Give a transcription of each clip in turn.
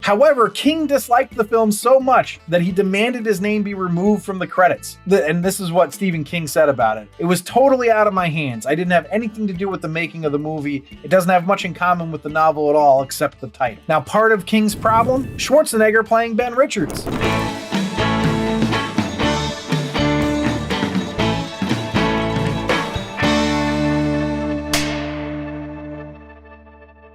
However, King disliked the film so much that he demanded his name be removed from the credits. And this is what Stephen King said about it. "It was totally out of my hands. I didn't have anything to do with the making of the movie. It doesn't have much in common with the novel at all except the title." Now, part of King's problem? Schwarzenegger playing Ben Richards.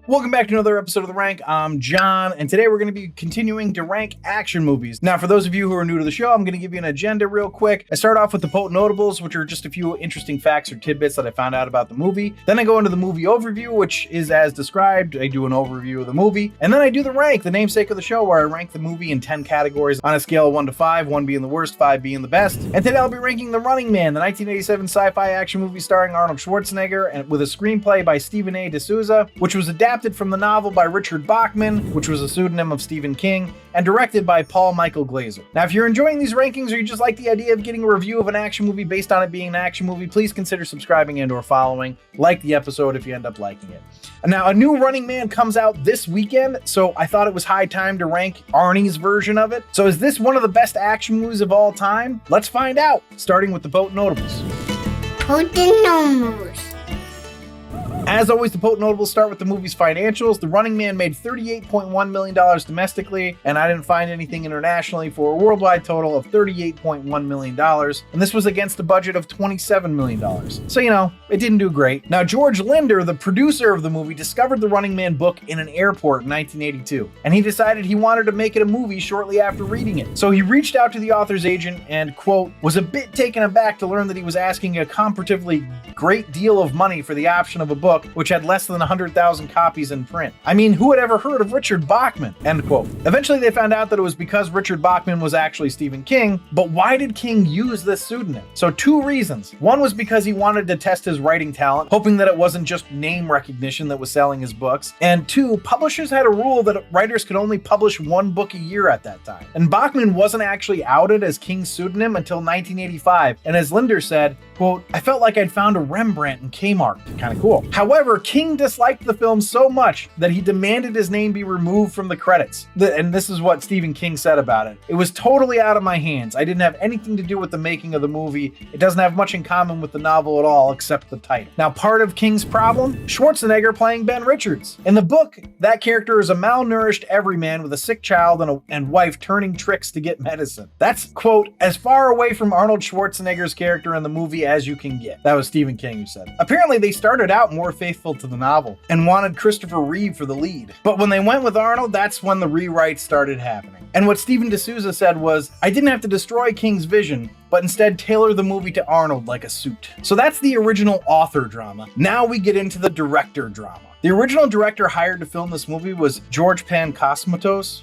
Welcome back to another episode of The Rank. I'm John, and today we're going to be continuing to rank action movies. Now, for those of you who are new to the show, I'm going to give you an agenda real quick. I start off with the potent notables, which are just a few interesting facts or tidbits that I found out about the movie. Then I go into the movie overview, which is as described. I do an overview of the movie. And then I do the rank, the namesake of the show, where I rank the movie in 10 categories on a scale of 1 to 5, 1 being the worst, 5 being the best. And today I'll be ranking The Running Man, the 1987 sci-fi action movie starring Arnold Schwarzenegger, and with a screenplay by Stephen A. D'Souza, which was adapted from the novel by Richard Bachman, which was a pseudonym of Stephen King, and directed by Paul Michael Glaser. Now, if you're enjoying these rankings or you just like the idea of getting a review of an action movie based on it being an action movie, please consider subscribing and or following. Like the episode if you end up liking it. Now, a new Running Man comes out this weekend, so I thought it was high time to rank Arnie's version of it. So is this one of the best action movies of all time? Let's find out, starting with the potent notables. Potent notables. As always, the potent notables start with the movie's financials. The Running Man made $38.1 million domestically, and I didn't find anything internationally, for a worldwide total of $38.1 million. And this was against a budget of $27 million. So, it didn't do great. Now, George Linder, the producer of the movie, discovered the Running Man book in an airport in 1982. And he decided he wanted to make it a movie shortly after reading it. So he reached out to the author's agent and, quote, was a bit taken aback to learn that he was asking a comparatively great deal of money for the option of a book which had less than 100,000 copies in print. I mean, who had ever heard of Richard Bachman? End quote. Eventually they found out that it was because Richard Bachman was actually Stephen King, but why did King use this pseudonym? So 2 reasons. One was because he wanted to test his writing talent, hoping that it wasn't just name recognition that was selling his books. And 2, publishers had a rule that writers could only publish 1 book a year at that time. And Bachman wasn't actually outed as King's pseudonym until 1985. And as Linder said, quote, "I felt like I'd found a Rembrandt in Kmart." Kind of cool. However, King disliked the film so much that he demanded his name be removed from the credits. And this is what Stephen King said about it. "It was totally out of my hands. I didn't have anything to do with the making of the movie. It doesn't have much in common with the novel at all except the title." Now, part of King's problem? Schwarzenegger playing Ben Richards. In the book, that character is a malnourished everyman with a sick child and wife turning tricks to get medicine. That's, quote, "as far away from Arnold Schwarzenegger's character in the movie as you can get." That was Stephen King who said it. Apparently, they started out more faithful to the novel and wanted Christopher Reeve for the lead. But when they went with Arnold, that's when the rewrites started happening. And what Stephen D'Souza said was, "I didn't have to destroy King's vision, but instead tailor the movie to Arnold like a suit." So that's the original author drama. Now we get into the director drama. The original director hired to film this movie was George Cosmatos,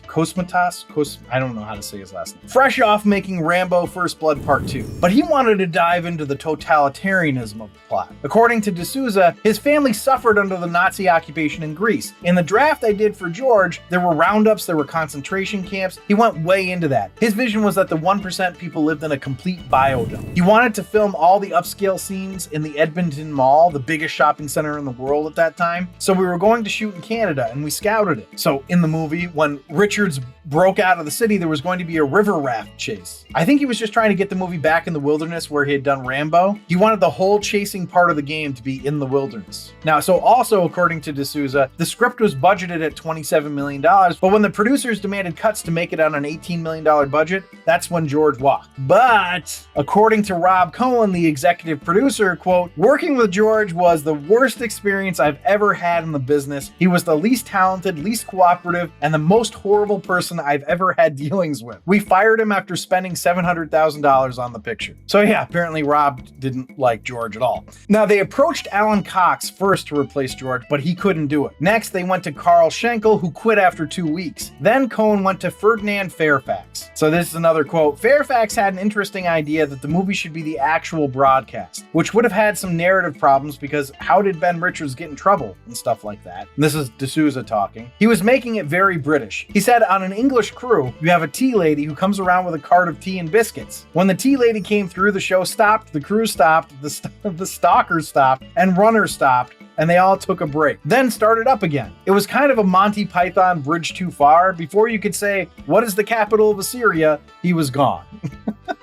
I don't know how to say his last name, fresh off making Rambo First Blood Part 2. But he wanted to dive into the totalitarianism of the plot. According to D'Souza, his family suffered under the Nazi occupation in Greece. In the draft I did for George, there were roundups, there were concentration camps. He went way into that. His vision was that the 1% people lived in a complete biodome. He wanted to film all the upscale scenes in the Edmonton Mall, the biggest shopping center in the world at that time. So we were going to shoot in Canada and we scouted it. So in the movie, when Richards broke out of the city, there was going to be a river raft chase. I think he was just trying to get the movie back in the wilderness where he had done Rambo. He wanted the whole chasing part of the game to be in the wilderness. Now, so also according to D'Souza, the script was budgeted at $27 million, but when the producers demanded cuts to make it on an $18 million budget, that's when George walked. But according to Rob Cohen, the executive producer, quote, "Working with George was the worst experience I've ever had in the business. He was the least talented, least cooperative, and the most horrible person I've ever had dealings with. We fired him after spending $700,000 on the picture." So yeah, apparently Rob didn't like George at all. Now, they approached Alan Cox first to replace George, but he couldn't do it. Next, they went to Carl Schenkel, who quit after 2 weeks. Then Cohen went to Ferdinand Fairfax. So this is another quote. "Fairfax had an interesting idea that the movie should be the actual broadcast, which would have had some narrative problems because how did Ben Richards get in trouble and stuff like that." And this is D'Souza talking. "He was making it very British. He said on an English crew, you have a tea lady who comes around with a cart of tea and biscuits. When the tea lady came through, the show stopped, the crew stopped, the stalkers stopped, and runners stopped, and they all took a break, then started up again. It was kind of a Monty Python bridge too far. Before you could say, what is the capital of Assyria? He was gone.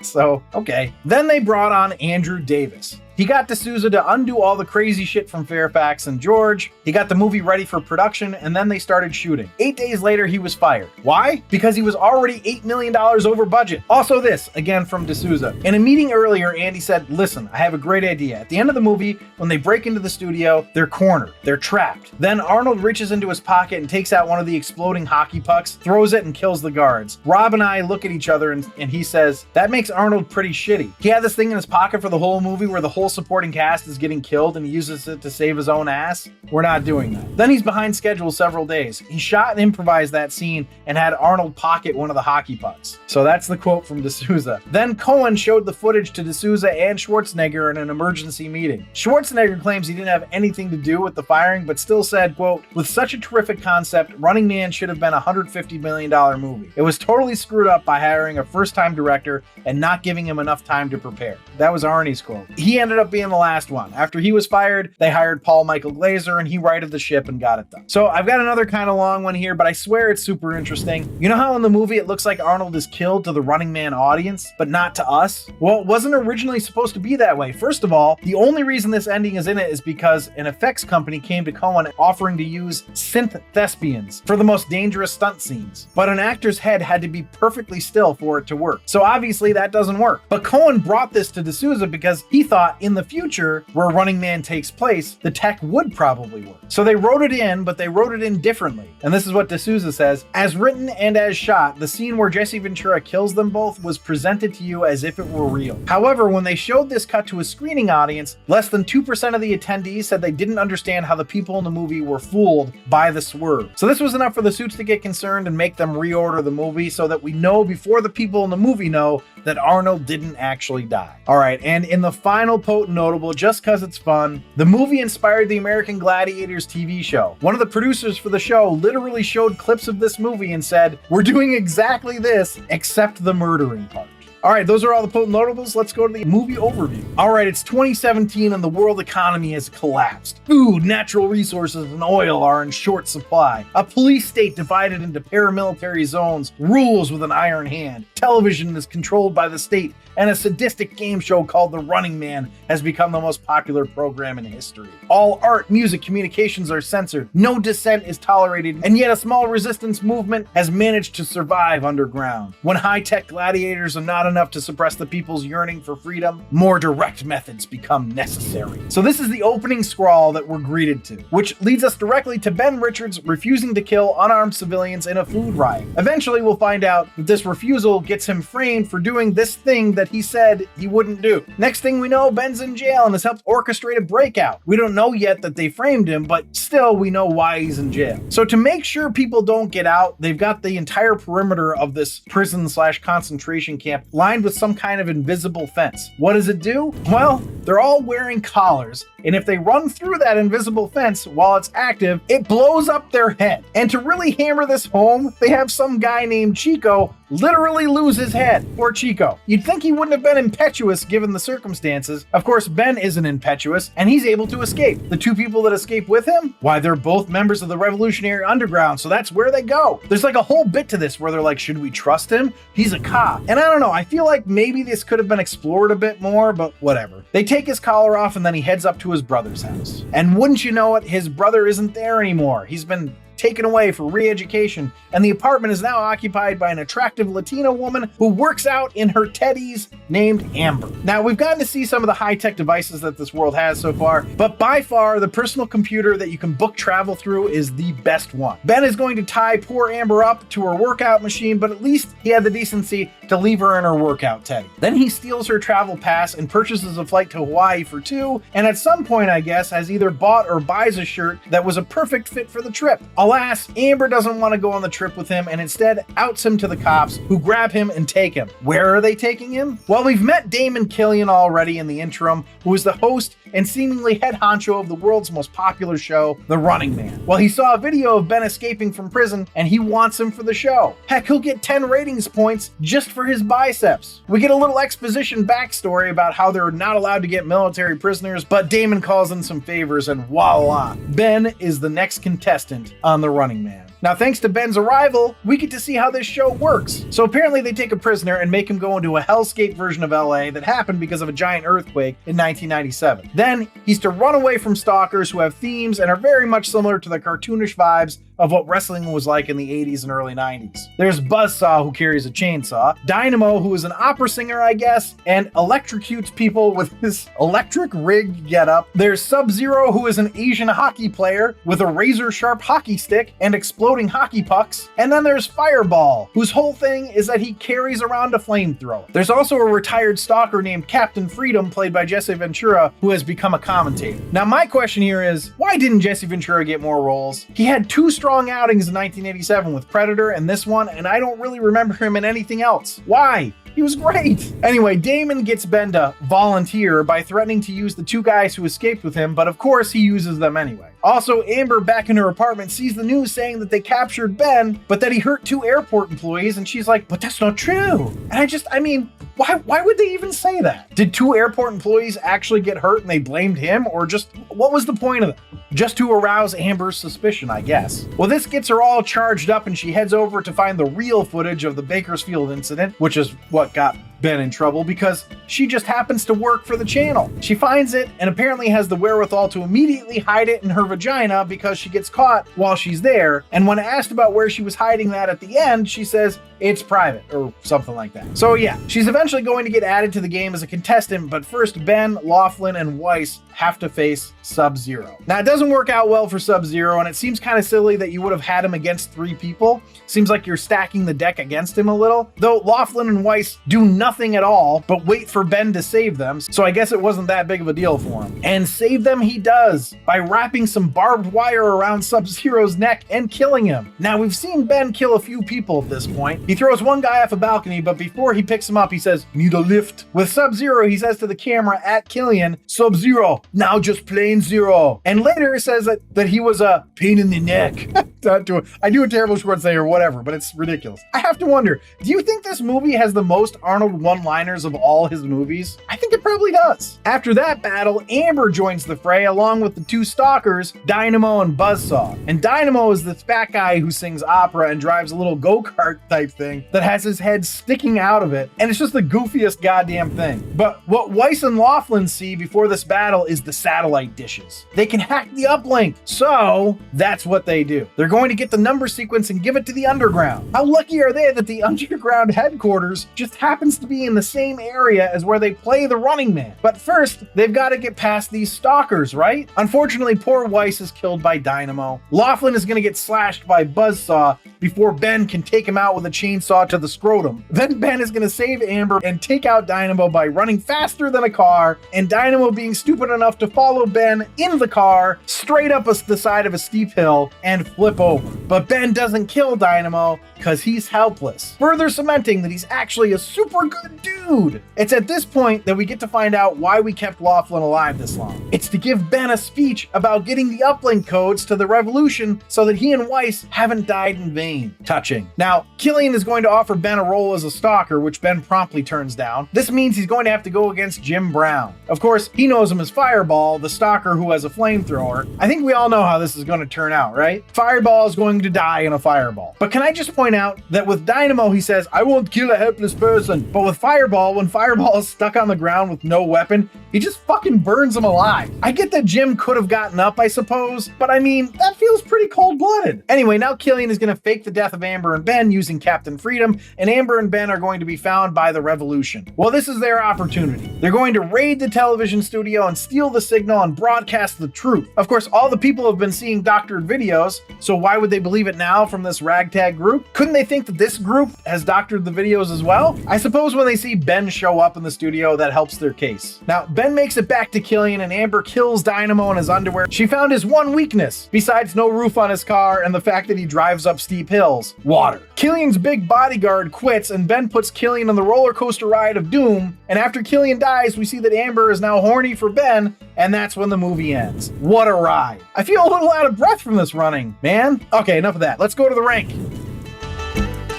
So, okay. Then they brought on Andrew Davis. He got D'Souza to undo all the crazy shit from Fairfax and George. He got the movie ready for production, and then they started shooting. 8 days later, he was fired. Why? Because he was already $8 million over budget. Also this, again from D'Souza. In a meeting earlier, Andy said, listen, I have a great idea. At the end of the movie, when they break into the studio, they're cornered. They're trapped. Then Arnold reaches into his pocket and takes out one of the exploding hockey pucks, throws it, and kills the guards. Rob and I look at each other, and he says, that makes Arnold pretty shitty. He had this thing in his pocket for the whole movie where the whole supporting cast is getting killed and he uses it to save his own ass. We're not doing that. Then he's behind schedule several days. He shot and improvised that scene and had Arnold pocket one of the hockey pucks. So that's the quote from D'Souza. Then Cohen showed the footage to D'Souza and Schwarzenegger in an emergency meeting. Schwarzenegger claims he didn't have anything to do with the firing, but still said, quote, with such a terrific concept, Running Man should have been a $150 million movie. It was totally screwed up by hiring a first-time director and not giving him enough time to prepare. That was Arnie's quote. He ended up being the last one. After he was fired, they hired Paul Michael Glaser and he righted the ship and got it done. So I've got another kind of long one here, but I swear it's super interesting. You know how in the movie it looks like Arnold is killed to the Running Man audience, but not to us? Well, it wasn't originally supposed to be that way. First of all, the only reason this ending is in it is because an effects company came to Cohen offering to use synth thespians for the most dangerous stunt scenes. But an actor's head had to be perfectly still for it to work. So obviously that doesn't work. But Cohen brought this to D'Souza because he thought in the future, where Running Man takes place, the tech would probably work. So they wrote it in, but they wrote it in differently. And this is what D'Souza says, as written and as shot, the scene where Jesse Ventura kills them both was presented to you as if it were real. However, when they showed this cut to a screening audience, less than 2% of the attendees said they didn't understand how the people in the movie were fooled by the swerve. So this was enough for the suits to get concerned and make them reorder the movie so that we know before the people in the movie know that Arnold didn't actually die. All right, and in the final potent notable, just because it's fun, the movie inspired the American Gladiators TV show. One of the producers for the show literally showed clips of this movie and said, we're doing exactly this, except the murdering part. All right, those are all the potent notables. Let's go to the movie overview. All right, it's 2017 and the world economy has collapsed. Food, natural resources, and oil are in short supply. A police state divided into paramilitary zones rules with an iron hand. Television is controlled by the state, and a sadistic game show called The Running Man has become the most popular program in history. All art, music, communications are censored. No dissent is tolerated, and yet a small resistance movement has managed to survive underground. When high-tech gladiators are not enough to suppress the people's yearning for freedom, more direct methods become necessary. So this is the opening scrawl that we're greeted to, which leads us directly to Ben Richards refusing to kill unarmed civilians in a food riot. Eventually we'll find out that this refusal gets him framed for doing this thing that he said he wouldn't do. Next thing we know, Ben's in jail and has helped orchestrate a breakout. We don't know yet that they framed him, but still we know why he's in jail. So to make sure people don't get out, they've got the entire perimeter of this prison/concentration camp lined with some kind of invisible fence. What does it do? Well, they're all wearing collars, and if they run through that invisible fence while it's active, it blows up their head. And to really hammer this home, they have some guy named Chico literally lose his head. Poor Chico. You'd think he wouldn't have been impetuous given the circumstances. Of course, Ben isn't impetuous, and he's able to escape. The two people that escape with him? Why, they're both members of the Revolutionary Underground, so that's where they go. There's like a whole bit to this where they're like, should we trust him? He's a cop. And I don't know, I feel like maybe this could have been explored a bit more, but whatever. They take his collar off and then he heads up to his brother's house. And wouldn't you know it, his brother isn't there anymore. He's been taken away for re-education, and the apartment is now occupied by an attractive Latina woman who works out in her teddies named Amber. Now, we've gotten to see some of the high-tech devices that this world has so far, but by far, the personal computer that you can book travel through is the best one. Ben is going to tie poor Amber up to her workout machine, but at least he had the decency to leave her in her workout teddy. Then he steals her travel pass and purchases a flight to Hawaii for two, and at some point, I guess, has either bought or buys a shirt that was a perfect fit for the trip. Alas, Amber doesn't want to go on the trip with him and instead outs him to the cops, who grab him and take him. Where are they taking him? Well, we've met Damon Killian already in the interim, who is the host and seemingly head honcho of the world's most popular show, The Running Man. Well, he saw a video of Ben escaping from prison and he wants him for the show. Heck, he'll get 10 ratings points just for his biceps. We get a little exposition backstory about how they're not allowed to get military prisoners, but Damon calls in some favors and voila, Ben is the next contestant on The Running Man. Now, thanks to Ben's arrival, we get to see how this show works. So apparently they take a prisoner and make him go into a hellscape version of LA that happened because of a giant earthquake in 1997. Then he's to run away from stalkers who have themes and are very much similar to the cartoonish vibes of what wrestling was like in the 80s and early 90s. There's Buzzsaw, who carries a chainsaw, Dynamo, who is an opera singer, I guess, and electrocutes people with his electric rig getup. There's Sub-Zero, who is an Asian hockey player with a razor-sharp hockey stick and exploding hockey pucks. And then there's Fireball, whose whole thing is that he carries around a flamethrower. There's also a retired stalker named Captain Freedom, played by Jesse Ventura, who has become a commentator. Now, my question here is, why didn't Jesse Ventura get more roles? He had 2 strong outings in 1987 with Predator and this one, and I don't really remember him in anything else. Why? He was great. Anyway, Damon gets Ben to volunteer by threatening to use the 2 guys who escaped with him, but of course he uses them anyway. Also, Amber, back in her apartment, sees the news saying that they captured Ben, but that he hurt 2 airport employees, and she's like, but that's not true. And I mean, why would they even say that? Did 2 airport employees actually get hurt and they blamed him, or just, what was the point of it? Just to arouse Amber's suspicion, I guess. Well, this gets her all charged up and she heads over to find the real footage of the Bakersfield incident, which is what got Ben in trouble because she just happens to work for the channel. She finds it and apparently has the wherewithal to immediately hide it in her vagina because she gets caught while she's there. And when asked about where she was hiding that at the end, she says it's private or something like that. So yeah, she's eventually going to get added to the game as a contestant, but first Ben, Laughlin, and Weiss have to face Sub-Zero. Now, it doesn't work out well for Sub-Zero, and it seems kind of silly that you would have had him against 3 people. Seems like you're stacking the deck against him a little, though Laughlin and Weiss do nothing at all but wait for Ben to save them, so I guess it wasn't that big of a deal for him. And save them he does, by wrapping some barbed wire around Sub-Zero's neck and killing him. Now, we've seen Ben kill a few people at this point. He throws one guy off a balcony, but before he picks him up, he says, "Need a lift?" With Sub-Zero, he says to the camera at Killian, "Sub-Zero, now just plain zero." And later says that he was a pain in the neck. I do a terrible Schwarzenegger or whatever, but it's ridiculous. I have to wonder, do you think this movie has the most Arnold one-liners of all his movies? I think it probably does. After that battle, Amber joins the fray along with the 2 stalkers, Dynamo and Buzzsaw. And Dynamo is this fat guy who sings opera and drives a little go-kart type thing that has his head sticking out of it, and it's just the goofiest goddamn thing. But what Weiss and Laughlin see before this battle is the satellite dishes. They can hack the uplink, so that's what they do. They're going to get the number sequence and give it to the underground. How lucky are they that the underground headquarters just happens to be in the same area as where they play The Running Man? But first, they've got to get past these stalkers, right? Unfortunately, poor Weiss is killed by Dynamo. Laughlin is going to get slashed by Buzzsaw before Ben can take him out with a chainsaw to the scrotum. Then Ben is going to save Amber and take out Dynamo by running faster than a car, and Dynamo being stupid enough to follow Ben in the car straight up the side of a steep hill and flip over. But Ben doesn't kill Dynamo because he's helpless, further cementing that he's actually a super good dude. It's at this point that we get to find out why we kept Laughlin alive this long. It's to give Ben a speech about getting the uplink codes to the Revolution so that he and Weiss haven't died in vain. Touching. Now, Killian is going to offer Ben a role as a stalker, which Ben promptly turns down. This means he's going to have to go against Jim Brown. Of course, he knows him as Fireball, the stalker who has a flamethrower. I think we all know how this is going to turn out, right? Fireball is going to die in a fireball. But can I just point out that with Dynamo, he says, "I won't kill a helpless person." But with Fireball, when Fireball is stuck on the ground with no weapon, he just fucking burns him alive. I get that Jim could have gotten up, I suppose, but I mean, that feels pretty cold-blooded. Anyway, now Killian is going to fake fake the death of Amber and Ben using Captain Freedom, and Amber and Ben are going to be found by the Revolution. Well, this is their opportunity. They're going to raid the television studio and steal the signal and broadcast the truth. Of course, all the people have been seeing doctored videos, so why would they believe it now from this ragtag group? Couldn't they think that this group has doctored the videos as well? I suppose when they see Ben show up in the studio, that helps their case. Now, Ben makes it back to Killian, and Amber kills Dynamo in his underwear. She found his one weakness, besides no roof on his car and the fact that he drives up steep hills: water. Killian's big bodyguard quits, and Ben puts Killian on the roller coaster ride of doom, and after Killian dies, we see that Amber is now horny for Ben, and that's when the movie ends. What a ride. I feel a little out of breath from this running, man. Okay, enough of that. Let's go to the rank.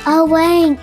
A rank.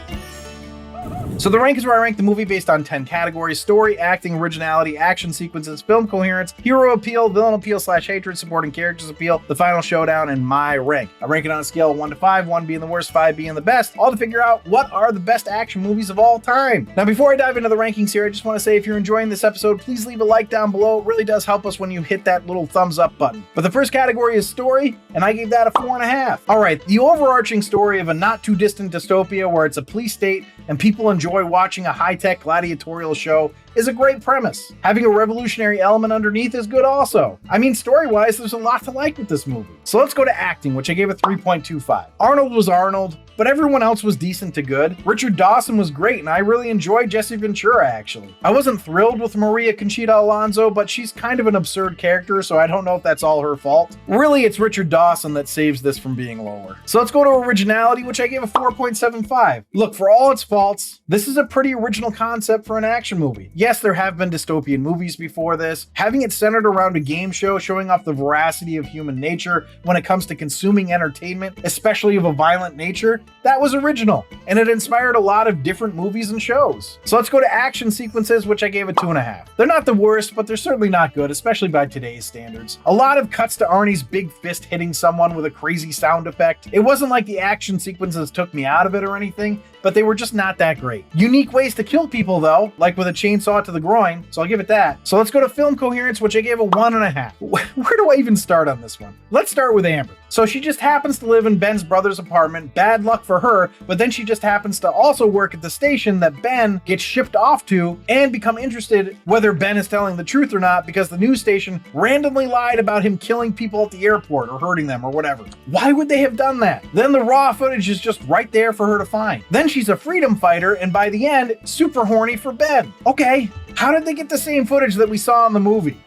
So the rank is where I rank the movie based on 10 categories: story, acting, originality, action sequences, film coherence, hero appeal, villain appeal / hatred, supporting characters appeal, the final showdown, and my rank. I rank it on a scale of 1 to 5, 1 being the worst, 5 being the best, all to figure out what are the best action movies of all time. Now, before I dive into the rankings here, I just want to say if you're enjoying this episode, please leave a like down below. It really does help us when you hit that little thumbs up button. But the first category is story, and I gave that a 4.5. All right, the overarching story of a not too distant dystopia where it's a police state and people enjoy watching a high-tech gladiatorial show is a great premise. Having a revolutionary element underneath is good also. I mean, story-wise, there's a lot to like with this movie. So let's go to acting, which I gave a 3.25. Arnold was Arnold, but everyone else was decent to good. Richard Dawson was great, and I really enjoyed Jesse Ventura, actually. I wasn't thrilled with María Conchita Alonso, but she's kind of an absurd character, so I don't know if that's all her fault. Really, it's Richard Dawson that saves this from being lower. So let's go to originality, which I gave a 4.75. Look, for all its faults, this is a pretty original concept for an action movie. Yes, there have been dystopian movies before this. Having it centered around a game show showing off the veracity of human nature when it comes to consuming entertainment, especially of a violent nature, that was original, and it inspired a lot of different movies and shows. So let's go to action sequences, which I gave a 2.5. They're not the worst, but they're certainly not good, especially by today's standards. A lot of cuts to Arnie's big fist hitting someone with a crazy sound effect. It wasn't like the action sequences took me out of it or anything, but they were just not that great. Unique ways to kill people though, like with a chainsaw to the groin, so I'll give it that. So let's go to film coherence, which I gave a 1.5. Where do I even start on this one? Let's start with Amber. So she just happens to live in Ben's brother's apartment, bad luck for her, but then she just happens to also work at the station that Ben gets shipped off to and become interested whether Ben is telling the truth or not because the news station randomly lied about him killing people at the airport or hurting them or whatever. Why would they have done that? Then the raw footage is just right there for her to find. Then she's a freedom fighter and by the end, super horny for Ben. Okay. How did they get the same footage that we saw in the movie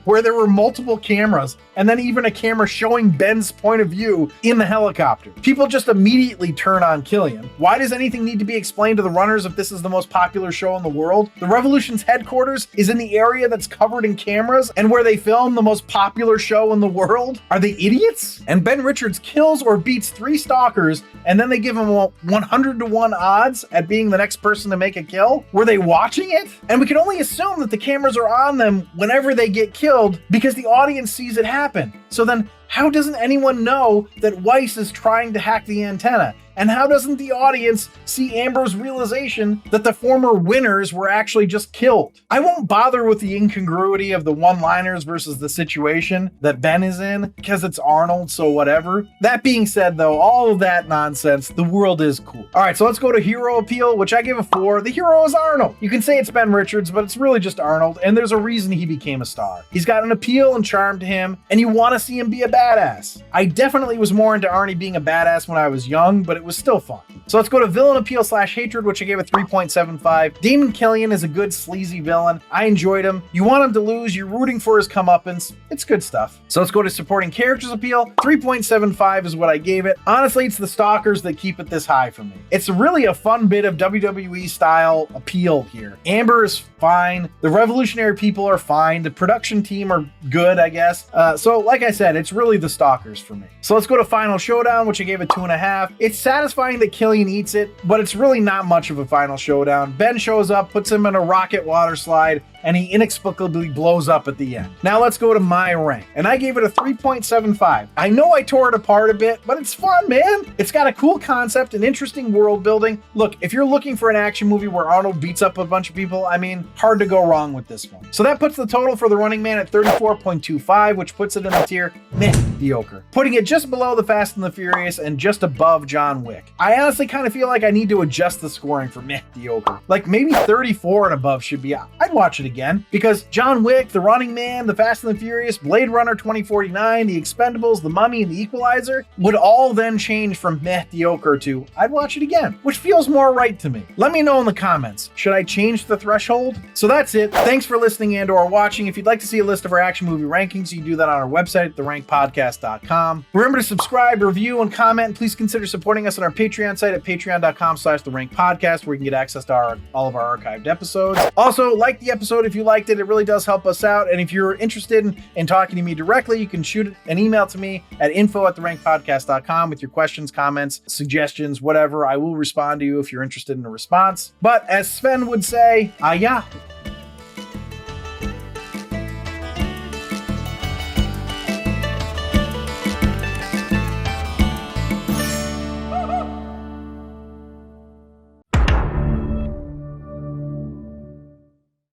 where there were multiple cameras and then even a camera showing Ben's point of view in the helicopter? People just immediately turn on Killian. Why does anything need to be explained to the runners if this is the most popular show in the world? The Revolution's headquarters is in the area that's covered in cameras and where they film the most popular show in the world? Are they idiots? And Ben Richards kills or beats 3 stalkers and then they give him 100-to-1 odds at being the next person to make a kill? Were they watching it? And we can only assume that the cameras are on them whenever they get killed because the audience sees it happen. So then how doesn't anyone know that Weiss is trying to hack the antenna? And how doesn't the audience see Amber's realization that the former winners were actually just killed? I won't bother with the incongruity of the one-liners versus the situation that Ben is in, because it's Arnold, so whatever. That being said, though, all of that nonsense, the world is cool. All right, so let's go to hero appeal, which I give a 4. The hero is Arnold. You can say it's Ben Richards, but it's really just Arnold, and there's a reason he became a star. He's got an appeal and charm to him, and you want to see him be a badass. I definitely was more into Arnie being a badass when I was young, but it was still fun. So let's go to villain appeal / hatred, which I gave a 3.75. Damon Killian is a good sleazy villain. I enjoyed him. You want him to lose, you're rooting for his comeuppance. It's good stuff. So let's go to supporting characters appeal. 3.75 is what I gave it. Honestly, it's the stalkers that keep it this high for me. It's really a fun bit of WWE style appeal here. Amber is fine. The revolutionary people are fine. The production team are good, I guess. So like I said, it's really the stalkers for me. So let's go to final showdown, which I gave a 2.5. It's satisfying that Killian eats it, but it's really not much of a final showdown. Ben shows up, puts him in a rocket water slide, and he inexplicably blows up at the end. Now let's go to my rank, and I gave it a 3.75. I know I tore it apart a bit, but it's fun, man. It's got a cool concept and interesting world building. Look, if you're looking for an action movie where Arnold beats up a bunch of people, I mean, hard to go wrong with this one. So that puts the total for The Running Man at 34.25, which puts it in the tier mediocre, putting it just below The Fast and the Furious and just above John Wick. I honestly kind of feel like I need to adjust the scoring for mediocre. Like maybe 34 and above should be, I'd watch it again, because John Wick, The Running Man, The Fast and the Furious, Blade Runner 2049, The Expendables, The Mummy, and The Equalizer would all then change from mediocre to I'd watch it again, which feels more right to me. Let me know in the comments. Should I change the threshold? So that's it. Thanks for listening and or watching. If you'd like to see a list of our action movie rankings, you can do that on our website at therankpodcast.com. Remember to subscribe, review, and comment. And please consider supporting us on our Patreon site at patreon.com/therankpodcast, where you can get access to all of our archived episodes. Also, like the episode if you liked it. It really does help us out. And if you're interested in talking to me directly, you can shoot an email to me at info@therankpodcast.com with your questions, comments, suggestions, whatever. I will respond to you if you're interested in a response. But as Sven would say, yeah.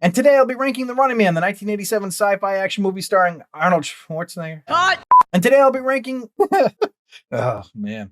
And today I'll be ranking The Running Man, the 1987 sci-fi action movie starring Arnold Schwarzenegger. Cut! And today I'll be ranking... Oh, man.